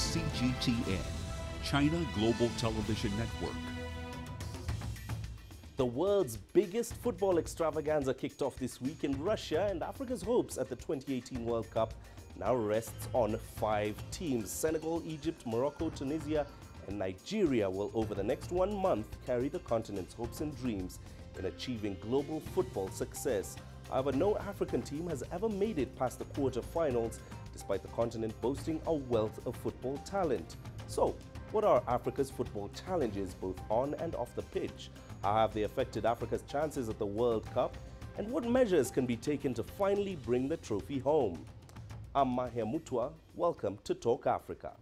CGTN, China Global Television Network. The world's biggest football extravaganza kicked off this week in Russia, and Africa's hopes at the 2018 World Cup now rests on 5 teams. Senegal, Egypt, Morocco, Tunisia and Nigeria will over the next 1 month carry the continent's hopes and dreams in achieving global football success. However, no African team has ever made it past the quarter-finals, despite the continent boasting a wealth of football talent. So, what are Africa's football challenges both on and off the pitch? How have they affected Africa's chances at the World Cup? And what measures can be taken to finally bring the trophy home? I'm Mahia Mutwa. Welcome to Talk Africa.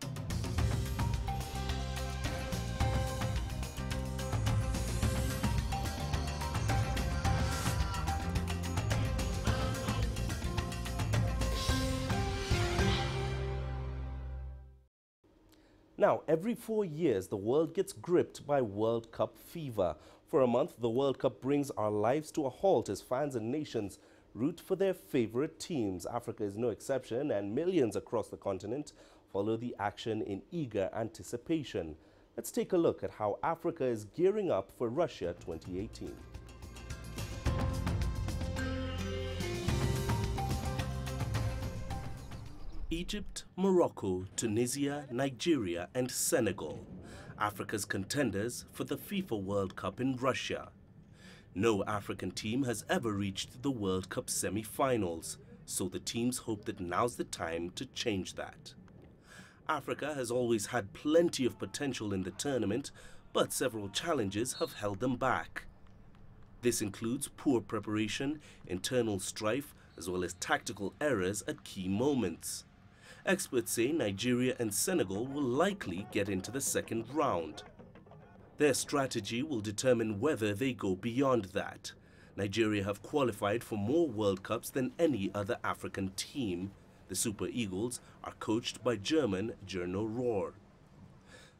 Now, every 4 years, the world gets gripped by World Cup fever. For a month, the World Cup brings our lives to a halt as fans and nations root for their favorite teams. Africa is no exception, and millions across the continent follow the action in eager anticipation. Let's take a look at how Africa is gearing up for Russia 2018. Egypt, Morocco, Tunisia, Nigeria and Senegal, Africa's contenders for the FIFA World Cup in Russia. No African team has ever reached the World Cup semi-finals, so the teams hope that now's the time to change that. Africa has always had plenty of potential in the tournament, but several challenges have held them back. This includes poor preparation, internal strife, as well as tactical errors at key moments. Experts say Nigeria and Senegal will likely get into the second round. Their strategy will determine whether they go beyond that. Nigeria have qualified for more World Cups than any other African team. The Super Eagles are coached by German Gernot Rohr.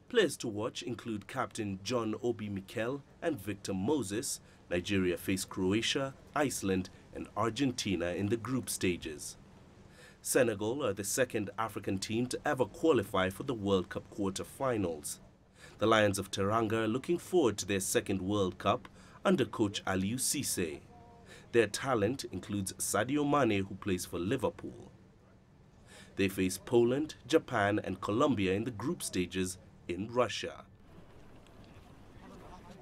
Players to watch include captain John Obi Mikel and Victor Moses. Nigeria face Croatia, Iceland and Argentina in the group stages. Senegal are the second African team to ever qualify for the World Cup quarter-finals. The Lions of Teranga are looking forward to their second World Cup under coach Aliou Cissé. Their talent includes Sadio Mane, who plays for Liverpool. They face Poland, Japan and Colombia in the group stages in Russia.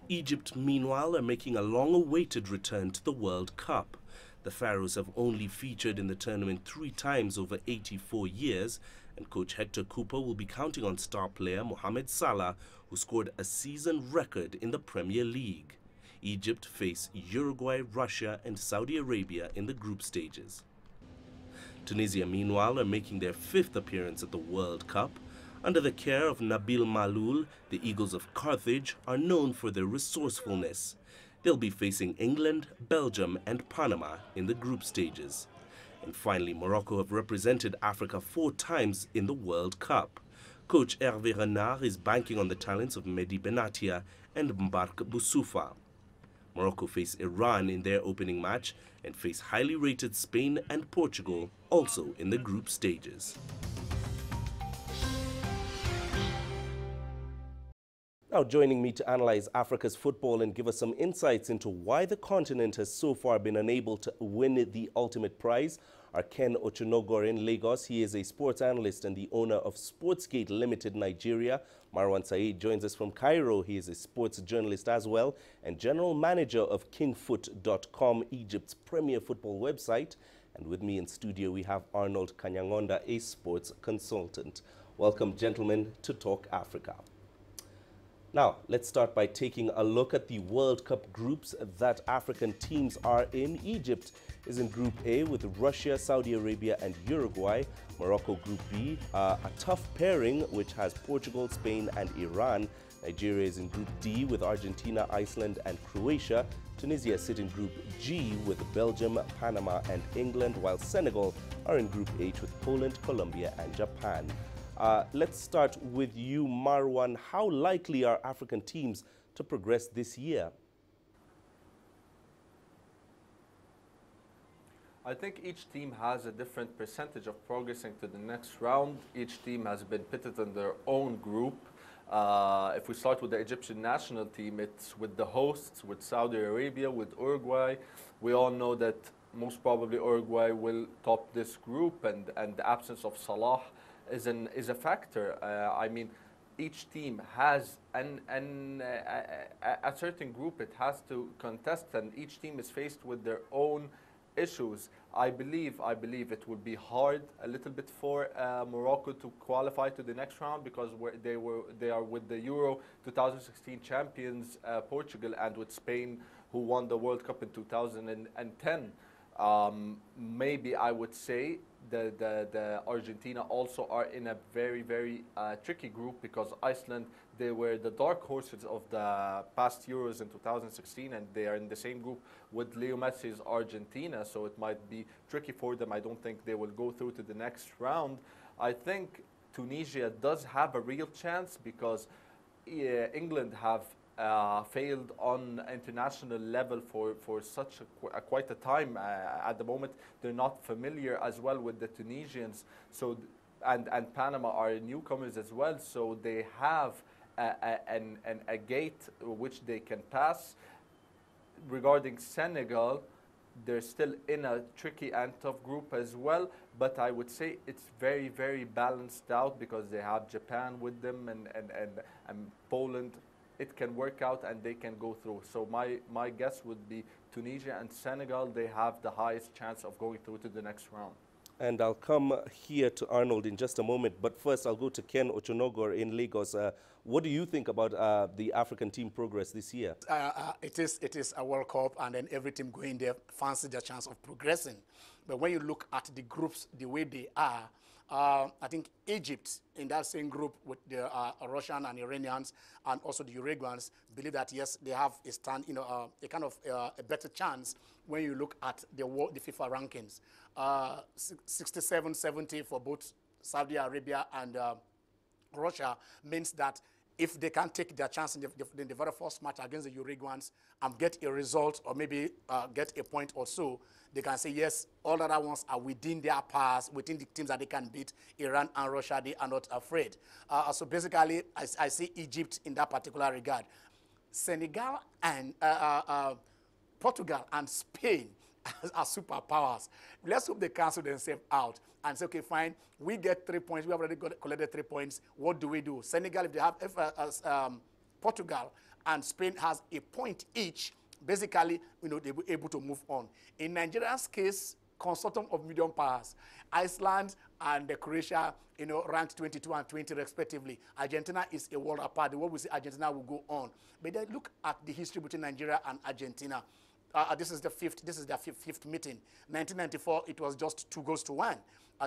Egypt, meanwhile, are making a long-awaited return to the World Cup. The Pharaohs have only featured in the tournament 3 times over 84 years, and coach Hector Cooper will be counting on star player Mohamed Salah, who scored a season record in the Premier League. Egypt face Uruguay, Russia and Saudi Arabia in the group stages. Tunisia, meanwhile, are making their 5th appearance at the World Cup. Under the care of Nabil Maloul, the Eagles of Carthage are known for their resourcefulness. They'll be facing England, Belgium and Panama in the group stages. And finally, Morocco have represented Africa 4 times in the World Cup. Coach Hervé Renard is banking on the talents of Mehdi Benatia and Mbark Boussoufa. Morocco face Iran in their opening match and face highly rated Spain and Portugal also in the group stages. Now joining me to analyze Africa's football and give us some insights into why the continent has so far been unable to win the ultimate prize are Ken Ochunogor in Lagos. He is a sports analyst and the owner of Sportsgate Limited Nigeria. Marwan Saeed joins us from Cairo. He is a sports journalist as well and general manager of kingfoot.com, Egypt's premier football website. And with me in studio we have Arnold Kanyangonda, a sports consultant. Welcome, gentlemen, to Talk Africa. Now, let's start by taking a look at the World Cup groups that African teams are in. Egypt is in Group A with Russia, Saudi Arabia and Uruguay. Morocco Group B, a tough pairing which has Portugal, Spain and Iran. Nigeria is in Group D with Argentina, Iceland and Croatia. Tunisia sit in Group G with Belgium, Panama and England, while Senegal are in Group H with Poland, Colombia and Japan. Let's start with you, Marwan. How likely are African teams to progress this year? I think each team has a different percentage of progressing to the next round. Each team has been pitted in their own group. If we start with the Egyptian national team, it's with the hosts, with Saudi Arabia, with Uruguay. We all know that most probably Uruguay will top this group, and the absence of Salah is a factor. I mean, each team has a certain group it has to contest, and each team is faced with their own issues. I believe it will be hard a little bit for Morocco to qualify to the next round, because they are with the Euro 2016 champions Portugal, and with Spain, who won the World Cup in 2010. Maybe I would say the Argentina also are in a very tricky group, because Iceland, they were the dark horses of the past Euros in 2016, and they are in the same group with Leo Messi's Argentina, so it might be tricky for them. I don't think they will go through to the next round. I think Tunisia does have a real chance, because England have failed on international level for such quite a time. At the moment, they're not familiar as well with the Tunisians. So, and Panama are newcomers as well. So they have a gate which they can pass. Regarding Senegal, they're still in a tricky and tough group as well, but I would say it's very balanced out, because they have Japan with them and Poland. It can work out and they can go through. So my guess would be Tunisia and Senegal, they have the highest chance of going through to the next round. And I'll come here to Arnold in just a moment, but first I'll go to Ken Ochonogor in Lagos. What do you think about the African team progress this year? It is a World Cup, and then every team going there fancy their chance of progressing. But when you look at the groups the way they are, I think Egypt in that same group with the Russian and Iranians and also the Uruguayans believe that yes, they have a stand, a kind of a better chance when you look at the FIFA rankings. 67-70 for both Saudi Arabia and Russia means that if they can take their chance in the very first match against the Uruguayans and get a result, or maybe get a point or so, they can say, yes, all the other ones are within their pass, within the teams that they can beat. Iran and Russia, they are not afraid. So basically, I see Egypt in that particular regard. Senegal and Portugal and Spain are superpowers. Let's hope they cancel themselves out and say, okay, fine, we get 3 points. We have already collected 3 points. What do? Senegal, if they have Portugal and Spain has a point each, basically, they'll be able to move on. In Nigeria's case, consortium of medium powers, Iceland and Croatia, ranked 22 and 20 respectively. Argentina is a world apart. The way we say Argentina will go on. But then look at the history between Nigeria and Argentina. This is their fifth meeting. 1994, it was just 2-1.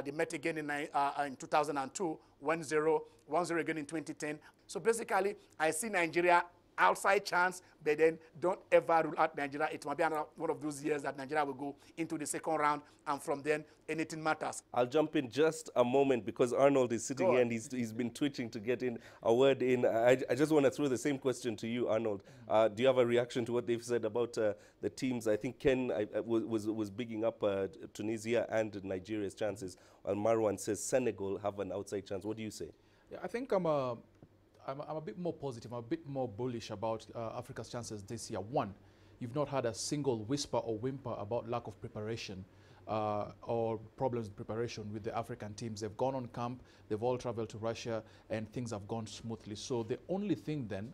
They met again in 2002, 1-0, 1-0 again in 2010. So basically, I see Nigeria outside chance, but then don't ever rule out Nigeria. It might be one of those years that Nigeria will go into the second round, and from then, anything matters. I'll jump in just a moment, because Arnold is sitting here and he's been twitching to get in a word in. I just want to throw the same question to you, Arnold. Do you have a reaction to what they've said about the teams? I think Ken was bigging up Tunisia and Nigeria's chances, while Marwan says Senegal have an outside chance. What do you say? Yeah, I think I'm a bit more positive. I'm a bit more bullish about Africa's chances this year. One, you've not had a single whisper or whimper about lack of preparation or problems with preparation with the African teams. They've gone on camp, they've all traveled to Russia, and things have gone smoothly. So the only thing then,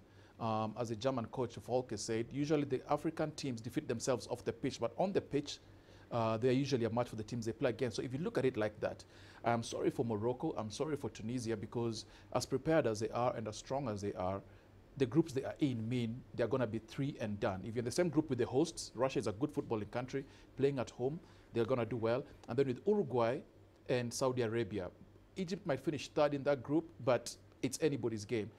as the German coach Volker said, usually the African teams defeat themselves off the pitch, but on the pitch, they are usually a match for the teams they play against. So if you look at it like that, I'm sorry for Morocco, I'm sorry for Tunisia, because as prepared as they are and as strong as they are, the groups they are in mean they're going to be 3 and done. If you're in the same group with the hosts, Russia is a good footballing country, playing at home, they're going to do well. And then with Uruguay and Saudi Arabia, Egypt might finish third in that group, but it's anybody's game.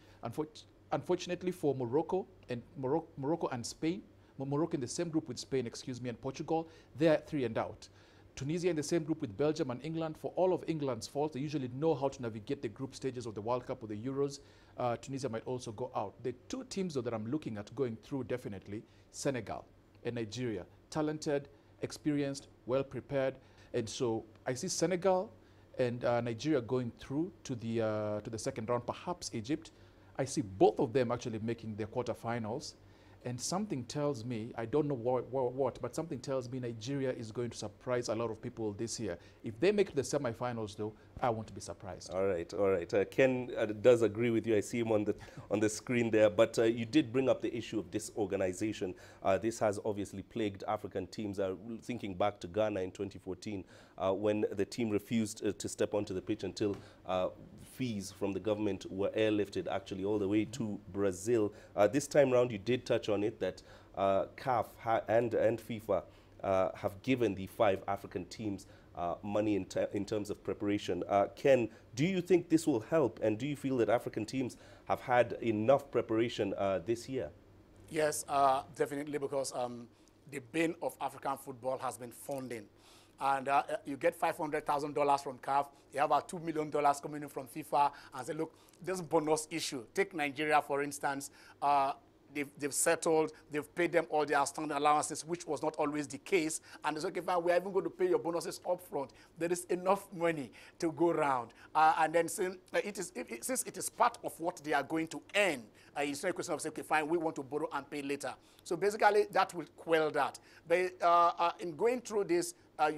Unfortunately for Morocco and Spain, Morocco in the same group with Spain, and Portugal, they're 3 and out. Tunisia in the same group with Belgium and England. For all of England's faults, they usually know how to navigate the group stages of the World Cup or the Euros. Tunisia might also go out. The 2 teams though, that I'm looking at going through definitely, Senegal and Nigeria. Talented, experienced, well prepared. And so I see Senegal and Nigeria going through to the second round, perhaps Egypt. I see both of them actually making their quarterfinals. And something tells me, I don't know what, but something tells me Nigeria is going to surprise a lot of people this year. If they make the semifinals, though, I won't be surprised. All right, all right. Ken does agree with you. I see him on the screen there. But you did bring up the issue of disorganization. This has obviously plagued African teams. Thinking back to Ghana in 2014, when the team refused to step onto the pitch until fees from the government were airlifted actually all the way to Brazil. This time round, you did touch on it that CAF and FIFA have given the 5 African teams money in terms of preparation. Ken, do you think this will help, and do you feel that African teams have had enough preparation this year? Yes, definitely, because the bane of African football has been funding. And you get $500,000 from CAF, you have about $2 million coming in from FIFA, and say, look, this bonus issue. Take Nigeria, for instance. They've settled, they've paid them all their outstanding allowances, which was not always the case. And it's okay, fine, we're even going to pay your bonuses up front. There is enough money to go around. And then since it is part of what they are going to earn, it's not a question of saying, okay, fine, we want to borrow and pay later. So basically, that will quell that. But in going through this, like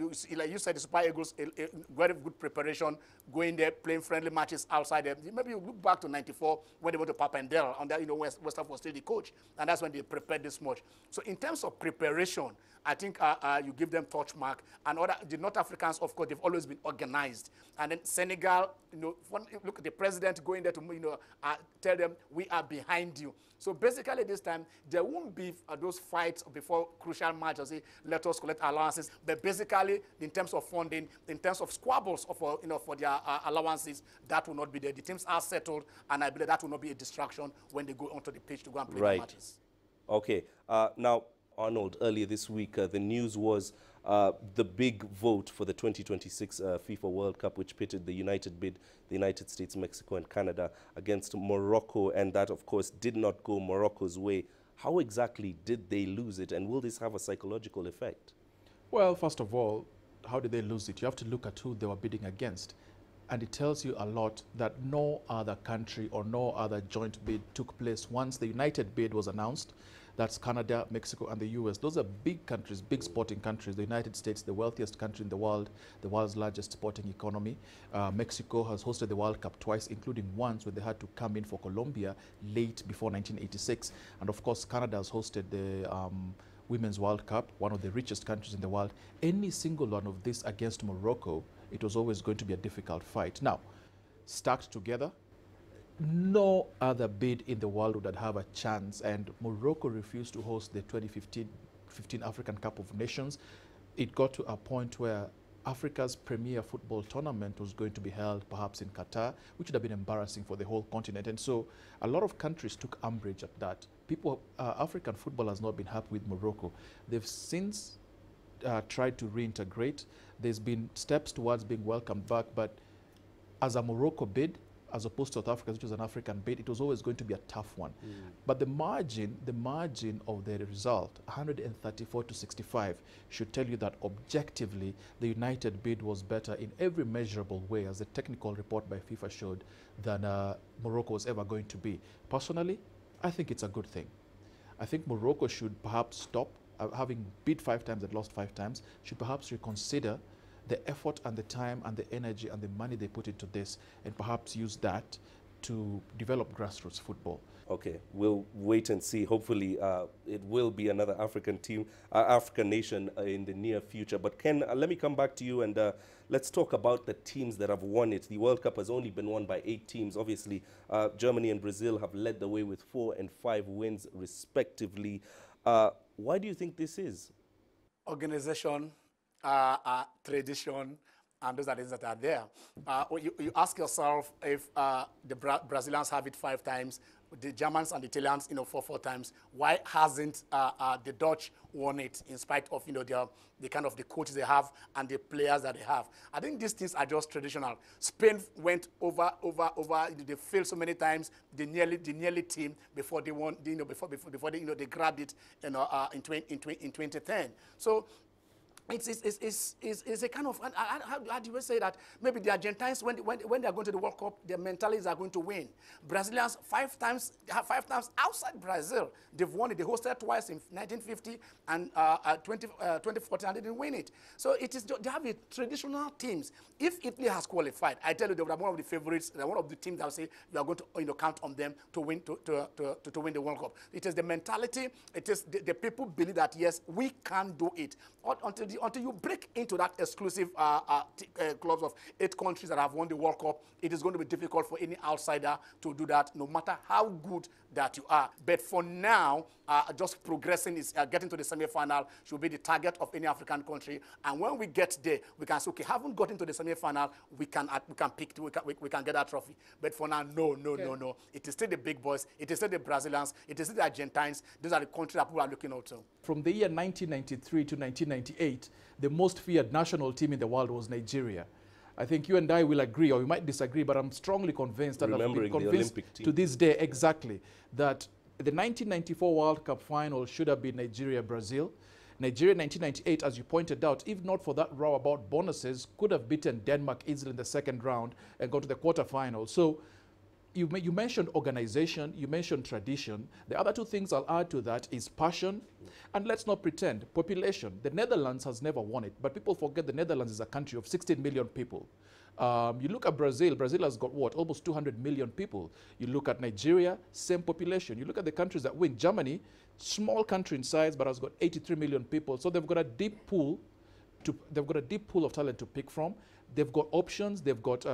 you said, the Super Eagles, a very good preparation, going there, playing friendly matches outside there. Maybe you look back to '94 when they went to Papendale, and that, Westaf was still the coach, and that's when they prepared this much. So in terms of preparation, I think you give them touch mark. And the North Africans, of course, they've always been organized. And then Senegal, look at the president going there to, tell them, we are behind you. So basically this time, there won't be those fights before crucial matches, say, let us collect allowances. But basically, in terms of funding, in terms of squabbles for their allowances, that will not be there. The teams are settled, and I believe that will not be a distraction when they go onto the pitch to go and play the matches. Okay. Now, Arnold, earlier this week, the news was the big vote for the 2026 FIFA World Cup, which pitted the United States, Mexico, and Canada against Morocco, and that, of course, did not go Morocco's way. How exactly did they lose it, and will this have a psychological effect? Well, first of all, how did they lose it? You have to look at who they were bidding against. And it tells you a lot that no other country or no other joint bid took place once the United bid was announced. That's Canada, Mexico, and the US. Those are big countries, big sporting countries. The United States, the wealthiest country in the world's largest sporting economy. Mexico has hosted the World Cup twice, including once when they had to come in for Colombia late before 1986. And of course, Canada has hosted the Women's World Cup, one of the richest countries in the world. Any single one of this against Morocco, it was always going to be a difficult fight. Now, stacked together, no other bid in the world would have a chance, and Morocco refused to host the 2015 African Cup of Nations. It got to a point where Africa's premier football tournament was going to be held perhaps in Qatar, which would have been embarrassing for the whole continent. And so a lot of countries took umbrage at that. African football has not been happy with Morocco. They've since tried to reintegrate. There's been steps towards being welcomed back, but as a Morocco bid, as opposed to South Africa, which was an African bid, it was always going to be a tough one. But the margin of the result, 134 to 65, should tell you that objectively, the United bid was better in every measurable way, as the technical report by FIFA showed, than Morocco was ever going to be. Personally, I think it's a good thing. I think Morocco should perhaps stop, having bid 5 times and lost 5 times, should perhaps reconsider the effort and the time and the energy and the money they put into this, and perhaps use that to develop grassroots football. Okay, we'll wait and see. Hopefully it will be another African team, African nation in the near future. But Ken, let me come back to you, and let's talk about the teams that have won it. The World Cup has only been won by 8 teams. Obviously, Germany and Brazil have led the way with 4 and 5 wins respectively. Why do you think this is? Organization, tradition, and those are things that are there. You ask yourself if the Brazilians have it 5 times, the Germans and the Italians, 4 times. Why hasn't the Dutch won it in spite of the kind of the coaches they have and the players that they have? I think these things are just traditional. Spain went over. They failed so many times. They nearly team before they won. Before they grabbed it. In 2010. So it's a kind of, how do you say that? Maybe the Argentines, when they are going to the World Cup, their mentalities are going to win. Brazilians, five times outside Brazil, they've won it. They hosted twice in 1950 and 2014, and they didn't win it. So it is, they have a traditional teams. If Italy has qualified, I tell you, they are one of the favorites. They're one of the teams that will say you are going to count on them to win to win the World Cup. It is the mentality. It is the people believe that yes, we can do it. Until you break into that exclusive clubs of 8 countries that have won the World Cup, it is going to be difficult for any outsider to do that, no matter how good that you are. But for now, just progressing is getting to the semi-final should be the target of any African country. And when we get there, we can say, okay, haven't gotten to the semi-final, we can get that trophy. But for now, no. It is still the big boys. It is still the Brazilians. It is still the Argentines. These are the countries that people are looking out to. From the year 1993 to 1998, the most feared national team in the world was Nigeria. I think you and I will agree, or we might disagree, but I'm strongly convinced, and I've been convinced to this day exactly, that the 1994 World Cup final should have been Nigeria-Brazil. Nigeria 1998, as you pointed out, if not for that row about bonuses, could have beaten Denmark easily in the second round and gone to the quarterfinals. So you mentioned organization, you mentioned tradition. The other two things I'll add to that is passion, and let's not pretend, population. The Netherlands has never won it, but people forget the Netherlands is a country of 16 million people. You look at Brazil, Brazil has got what, almost 200 million people. You look at Nigeria, same population. You look at the countries that win, Germany, small country in size, but has got 83 million people. So they've got a deep pool of talent to pick from. They've got options, they've got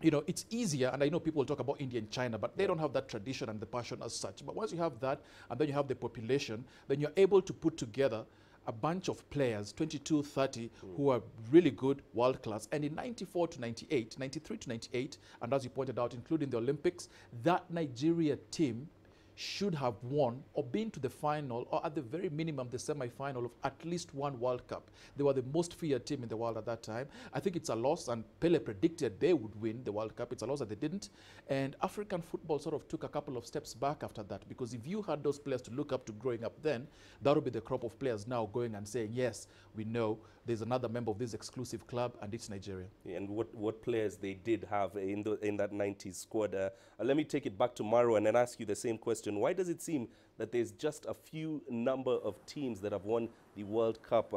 you know, it's easier, and I know people talk about India and China, but they don't have that tradition and the passion as such. But once you have that, and then you have the population, then you're able to put together a bunch of players, 22, 30, who are really good, world class. And in 94 to 98, 93 to 98, and as you pointed out, including the Olympics, that Nigeria team should have won or been to the final, or at the very minimum the semi-final of at least one World Cup. They were the most feared team in the world at that time. I think it's a loss, and Pele predicted they would win the World Cup. It's a loss that they didn't. And African football sort of took a couple of steps back after that, because if you had those players to look up to growing up then, that would be the crop of players now going and saying, yes, we know there's another member of this exclusive club, and it's Nigeria. Yeah, and what players they did have in that 90s squad. Let me take it back to Maro and then ask you the same question. Why does it seem that there's just a few number of teams that have won the World Cup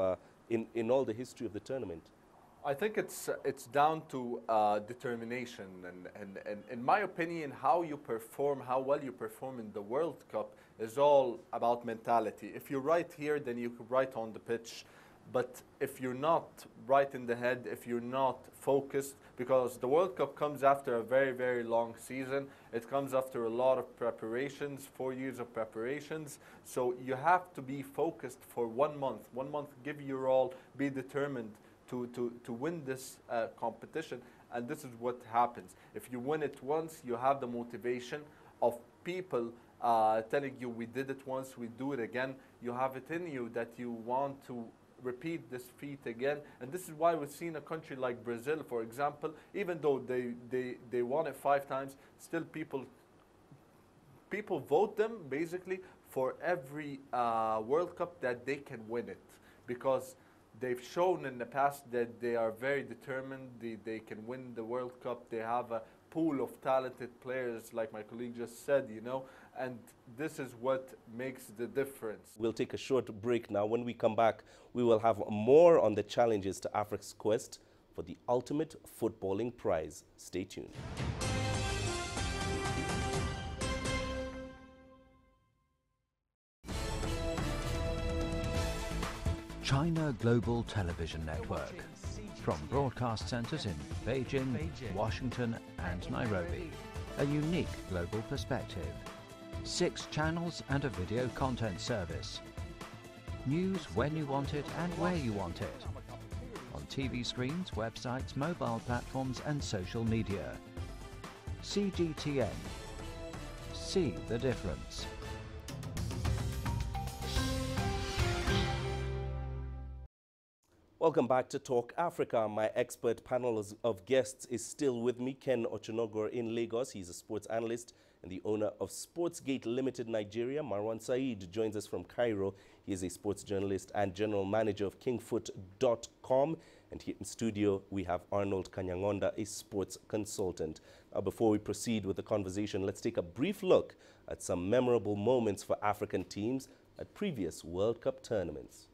in all the history of the tournament? I think it's down to determination, and in my opinion, how you perform, how well you perform in the World Cup is all about mentality. If you're right here, then you can right on the pitch. But if you're not right in the head, if you're not focused, because the World Cup comes after a very, very long season. It comes after a lot of preparations, 4 years of preparations. So you have to be focused for 1 month. 1 month, give your all, be determined to win this competition. And this is what happens. If you win it once, you have the motivation of people telling you, we did it once, we do it again. You have it in you that you want to repeat this feat again. And this is why we've seen a country like Brazil, for example, even though they won it 5 times, still people vote them basically for every World Cup that they can win it, because they've shown in the past that they are very determined, they can win the World Cup. They have a pool of talented players, like my colleague just said, you know, and this is what makes the difference. We'll take a short break now. When we come back, we will have more on the challenges to Africa's quest for the ultimate footballing prize. Stay tuned. China Global Television Network. From broadcast centers in Beijing, Washington, and Nairobi. A unique global perspective. 6 channels and a video content service. News when you want it and where you want it. On TV screens, websites, mobile platforms, and social media. CGTN. See the difference. Welcome back to Talk Africa. My expert panel of guests is still with me. Ken Ochonogor in Lagos. He's a sports analyst and the owner of Sportsgate Limited Nigeria. Marwan Saeed joins us from Cairo. He is a sports journalist and general manager of kingfoot.com. And here in studio, we have Arnold Kanyangonda, a sports consultant. Now, before we proceed with the conversation, let's take a brief look at some memorable moments for African teams at previous World Cup tournaments.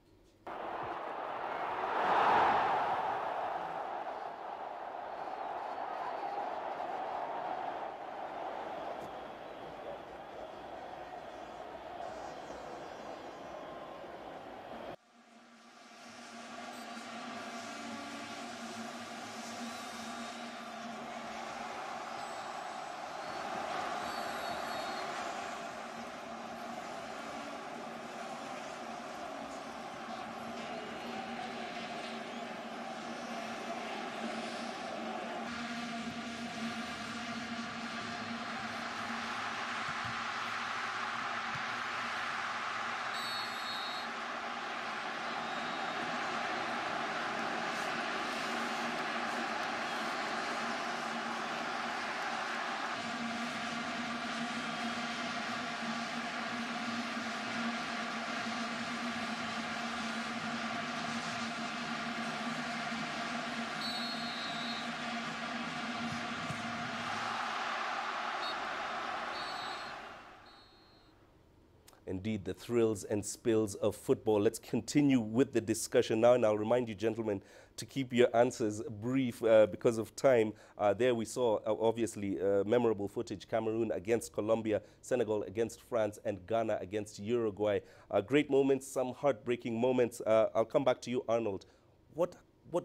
Indeed, the thrills and spills of football. Let's continue with the discussion now, and I'll remind you, gentlemen, to keep your answers brief because of time. There we saw, obviously, memorable footage. Cameroon against Colombia, Senegal against France, and Ghana against Uruguay. Great moments, some heartbreaking moments. I'll come back to you, Arnold. What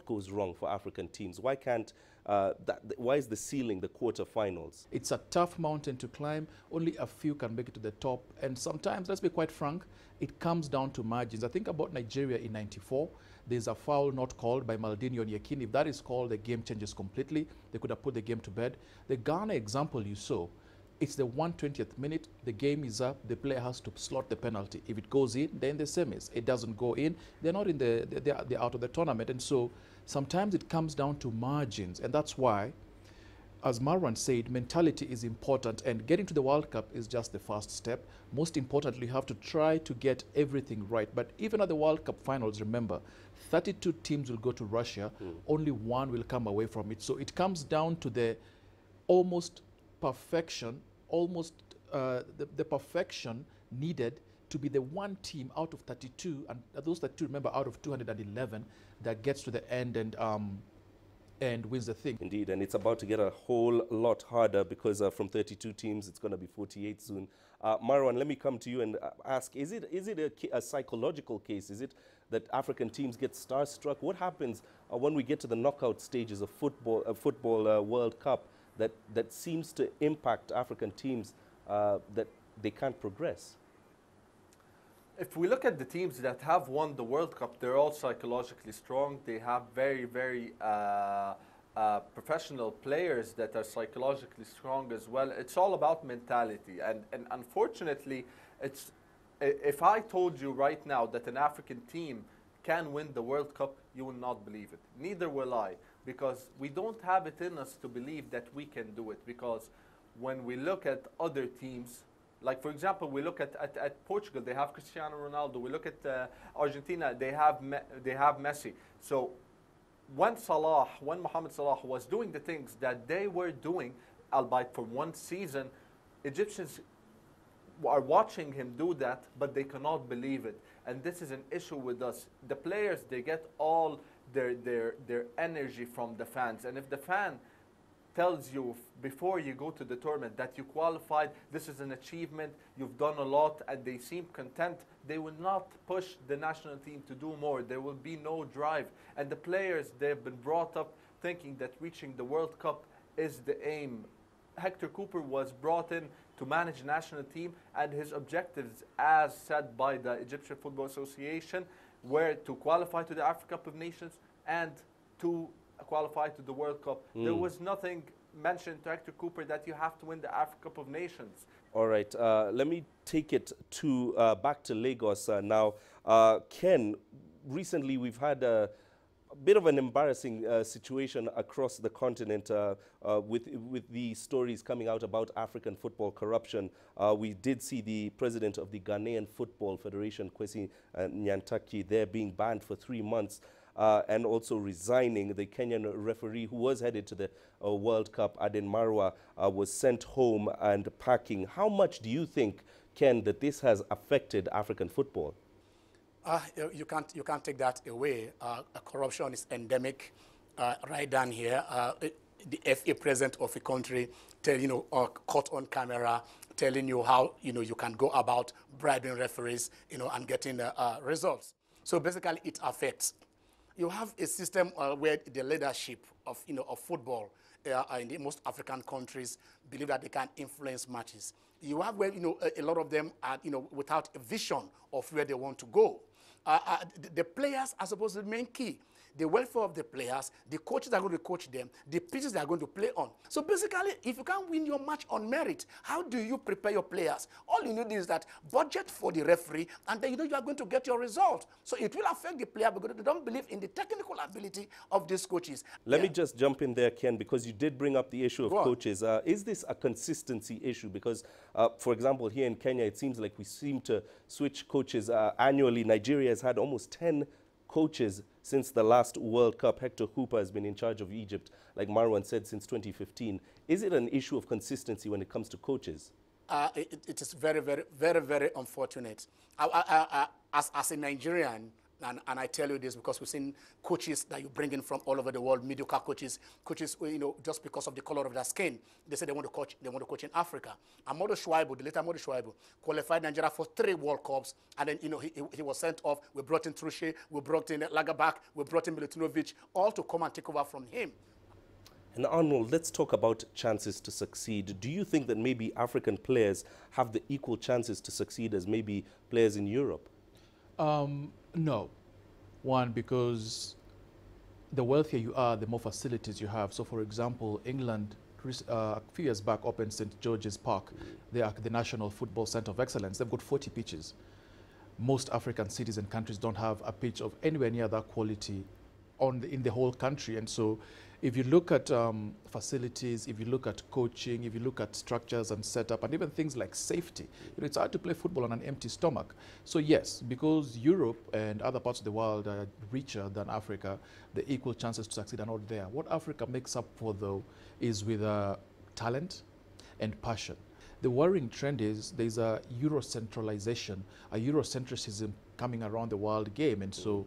goes wrong for African teams? Why can't why is the ceiling the quarterfinals? It's a tough mountain to climb. Only a few can make it to the top. And sometimes, let's be quite frank, it comes down to margins. I think about Nigeria in '94. There's a foul not called by Maldini on Yakin. If that is called, the game changes completely. They could have put the game to bed. The Ghana example you saw, it's the 120th minute, the game is up, the player has to slot the penalty. If it goes in, then the semis. It doesn't go in, they're not in they're out of the tournament. And so sometimes it comes down to margins. And that's why, as Marwan said, mentality is important, and getting to the World Cup is just the first step. Most importantly, you have to try to get everything right. But even at the World Cup finals, remember, 32 teams will go to Russia, only one will come away from it. So it comes down to the almost perfection, the perfection needed to be the one team out of 32, and those 32, remember, out of 211, that gets to the end and wins the thing. Indeed, and it's about to get a whole lot harder because from 32 teams, it's going to be 48 soon. Marwan, let me come to you and ask, is it a psychological case? Is it that African teams get starstruck? What happens when we get to the knockout stages of football World Cup that seems to impact African teams that they can't progress? If we look at the teams that have won the World Cup, they're all psychologically strong. They have very, very professional players that are psychologically strong as well. It's all about mentality. And unfortunately, if I told you right now that an African team can win the World Cup, you will not believe it. Neither will I, because we don't have it in us to believe that we can do it. Because when we look at other teams, like, for example, we look at Portugal, they have Cristiano Ronaldo. We look at Argentina, they have Messi. So when Mohamed Salah was doing the things that they were doing, albeit for one season, Egyptians are watching him do that, but they cannot believe it. And this is an issue with us. The players, they get all their energy from the fans. And if the fan tells you before you go to the tournament that you qualified, this is an achievement, you've done a lot, and they seem content, they will not push the national team to do more. There will be no drive. And the players, they've been brought up thinking that reaching the World Cup is the aim. Hector Cooper was brought in to manage the national team, and his objectives, as said by the Egyptian Football Association, were to qualify to the Africa Cup of Nations and to qualify to the World Cup. There was nothing mentioned to Hector Cooper that you have to win the Africa Cup of Nations. All right, let me take it to back to Lagos now. Ken, recently we've had bit of an embarrassing situation across the continent with the stories coming out about African football corruption. We did see the president of the Ghanaian Football Federation, Kwesi Nyantaki, there being banned for 3 months. And also resigning. The Kenyan referee who was headed to the World Cup, Aden Marwa, was sent home and packing. How much do you think, Ken, that this has affected African football? You can't take that away. Corruption is endemic right down here. The FA president of a country caught on camera, telling you how you can go about bribing referees, and getting results. So basically, it affects. You have a system where the leadership of football in the most African countries believe that they can influence matches. You have where a lot of them are without a vision of where they want to go. The players are supposed to remain key. The welfare of the players, the coaches are going to coach them, the pitches they are going to play on. So basically, if you can't win your match on merit, how do you prepare your players? All you need is that budget for the referee, and then you are going to get your result. So it will affect the player because they don't believe in the technical ability of these coaches. Let me just jump in there, Ken, because you did bring up the issue of coaches. Is this a consistency issue? Because, for example, here in Kenya, it seems like we seem to switch coaches annually. Nigeria has had almost 10 coaches since the last World Cup. Hector Hooper has been in charge of Egypt, like Marwan said, since 2015. Is it an issue of consistency when it comes to coaches? It is very, very, very, very unfortunate. As a Nigerian, and I tell you this because we've seen coaches that you bring in from all over the world, mediocre coaches, just because of the color of their skin, they say they want to coach in Africa. Amadou Shuaibu, the later Amadou Shuaibu, qualified Nigeria for 3 World Cups, and then he was sent off. We brought in Truche, we brought in Lagabak, we brought in Milutinovic, all to come and take over from him. And Arnold, let's talk about chances to succeed. Do you think that maybe African players have the equal chances to succeed as maybe players in Europe? No. One, because the wealthier you are, the more facilities you have. So, for example, England, a few years back, opened St. George's Park. They are the National Football Centre of Excellence. They've got 40 pitches. Most African cities and countries don't have a pitch of anywhere near that quality in the whole country. And so if you look at facilities, if you look at coaching, if you look at structures and setup, and even things like safety, it's hard to play football on an empty stomach. So yes, because Europe and other parts of the world are richer than Africa, the equal chances to succeed are not there. What Africa makes up for, though, is with talent and passion. The worrying trend is there's a Eurocentralization, a Eurocentrism coming around the world game. And so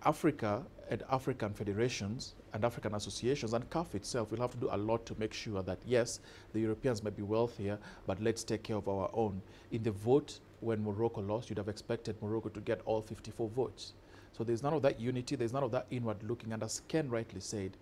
Africa and African federations and African associations and CAF itself will have to do a lot to make sure that, yes, the Europeans might be wealthier, but let's take care of our own. In the vote, when Morocco lost, you'd have expected Morocco to get all 54 votes. So there's none of that unity, there's none of that inward looking, and as Ken rightly said,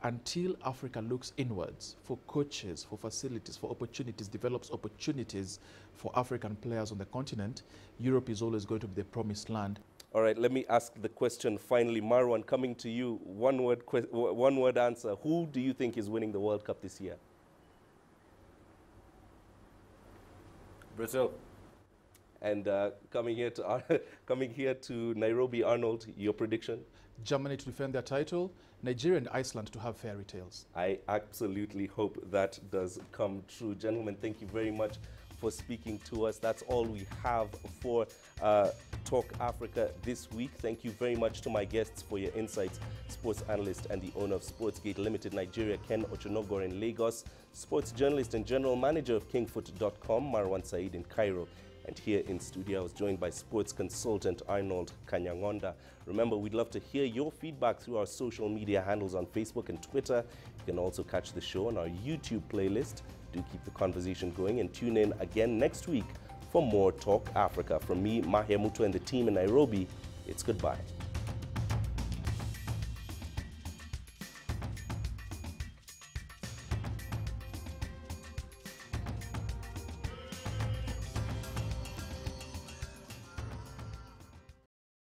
until Africa looks inwards for coaches, for facilities, for opportunities, develops opportunities for African players on the continent, Europe is always going to be the promised land. All right, let me ask the question finally. Marwan, coming to you, one word answer. Who do you think is winning the World Cup this year? Brazil. And coming here to Nairobi, Arnold, your prediction? Germany to defend their title, Nigeria and Iceland to have fairy tales. I absolutely hope that does come true. Gentlemen, thank you very much for speaking to us. That's all we have for Talk Africa this week. Thank you very much to my guests for your insights. Sports analyst and the owner of Sportsgate Limited Nigeria, Ken Ochonogor in Lagos. Sports journalist and general manager of kingfoot.com, Marwan Said in Cairo. And here in studio, I was joined by sports consultant Arnold Kanyangonda. Remember, we'd love to hear your feedback through our social media handles on Facebook and Twitter. You can also catch the show on our YouTube playlist. Do keep the conversation going and tune in again next week for more Talk Africa. From me, Mahia Mutu, and the team in Nairobi, it's goodbye.